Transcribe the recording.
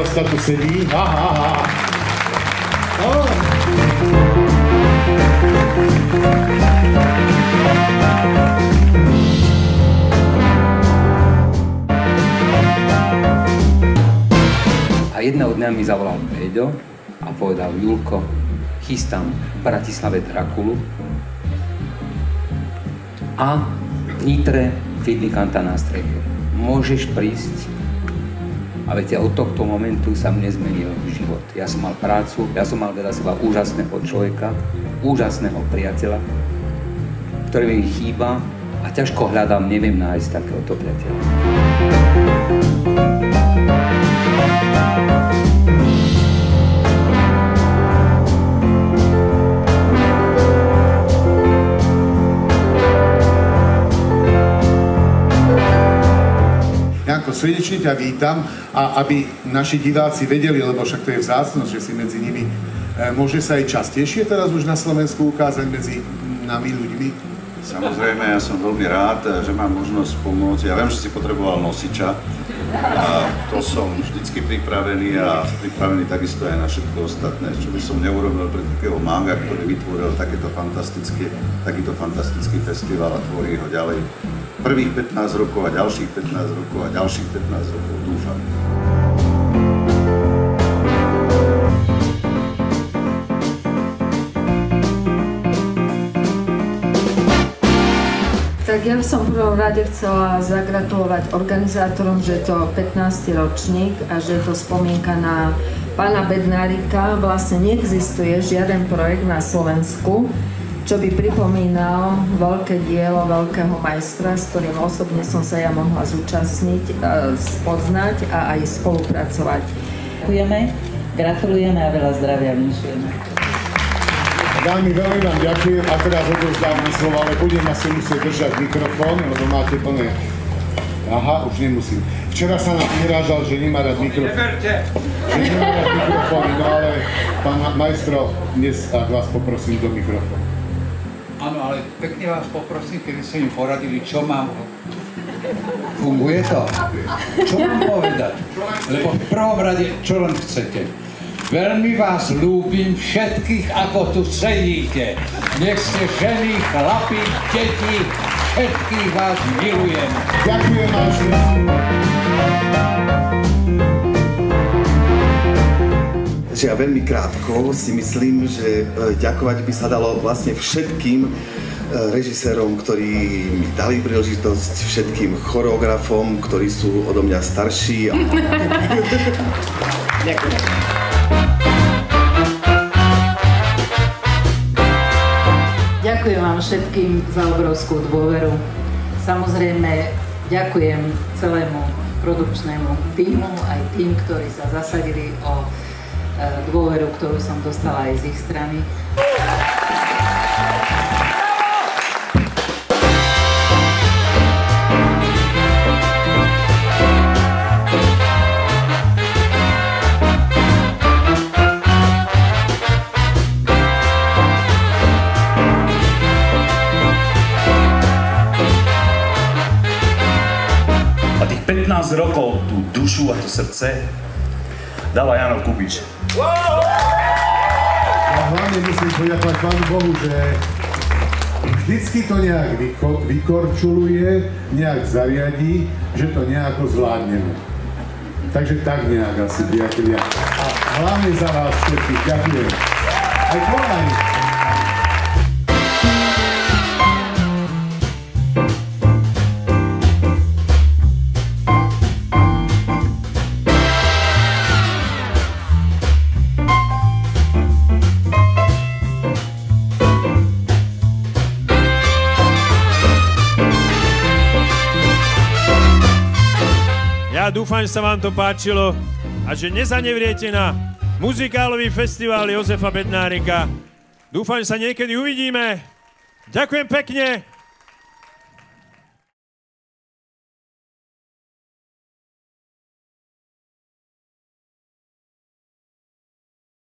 starosta tu sedí. Aha. No. A jedného dňa mi zavolal Peťo a povedal: Julko, chystám v Bratislave Drakulu a v Nitre Fidlikanta na streche. Môžeš prísť? A viete, od tohto momentu sa mne zmenil život. Ja som mal prácu, ja som mal vedľa seba úžasného človeka, úžasného priateľa, ktorý mi chýba a ťažko hľadám, neviem nájsť takéhoto priateľa. Janko, srdečne ťa vítam a aby naši diváci vedeli, lebo však to je vzácnosť, že si medzi nimi, môže sa aj častejšie teraz už na Slovensku ukázať medzi nami ľuďmi? Samozrejme, ja som veľmi rád, že mám možnosť pomôcť. Ja viem, že si potreboval nosiča a to som vždycky pripravený a pripravený takisto aj na všetko ostatné. Čo by som neurobil pre takého manga, ktorý vytvoril takýto fantastický festival a tvorí ho ďalej. Prvých 15 rokov a ďalších 15 rokov a ďalších 15 rokov, dúfam. Tak ja by som v prvom rade chcela zagratulovať organizátorom, že je to 15. ročník a že je to spomienka na pána Bednárika. Vlastne neexistuje žiaden projekt na Slovensku, čo by pripomínal veľké dielo veľkého majstra, s ktorým osobne som sa ja mohla zúčastniť, spoznať a aj spolupracovať. Ďakujeme, gratulujeme a veľa zdravia vinšujeme. Dámy, veľmi vám ďakujem a teraz odovzdávame slovo, ale budem asi musieť držať mikrofón, lebo máte plné... Aha, už nemusím. Včera sa nám vyhrážal, že nemá rád mikrofón. Že nemá rád mikrofóny, no ale pán majstro, dnes vás poprosím do mikrofónu. Áno, ale pekne vás poprosím, keby ste mi poradili, čo mám... Funguje to? Čo mám povedať? Lebo v prvom rade, čo len chcete. Veľmi vás ľúbim všetkých, ako tu sedíte. Nech ste ženy, chlapi, deti, všetkých vás milujem. Ďakujem vám. Ja veľmi krátko si myslím, že ďakovať by sa dalo vlastne všetkým režisérom, ktorí mi dali príležitosť, všetkým choreografom, ktorí sú odo mňa starší. Ďakujem. Ďakujem vám všetkým za obrovskú dôveru. Samozrejme, ďakujem celému produkčnému tímu, aj tým, ktorí sa zasadili o dôveru, ktorú som dostala aj z ich strany. A tých 15 rokov tú dušu a to srdce dala Jano Kubič. A hlavne musím poďakovať Pánu Bohu, že vždycky to nejak vykorčuluje, nejak zariadí, že to nejako zvládneme. Takže tak nejak asi, priatelia. A hlavne za vás všetkých ďakujem. Aj koľaj. Dúfam, že sa vám to páčilo a že nezanevriete na muzikálový festival Jozefa Bednárika. Dúfam, že sa niekedy uvidíme. Ďakujem pekne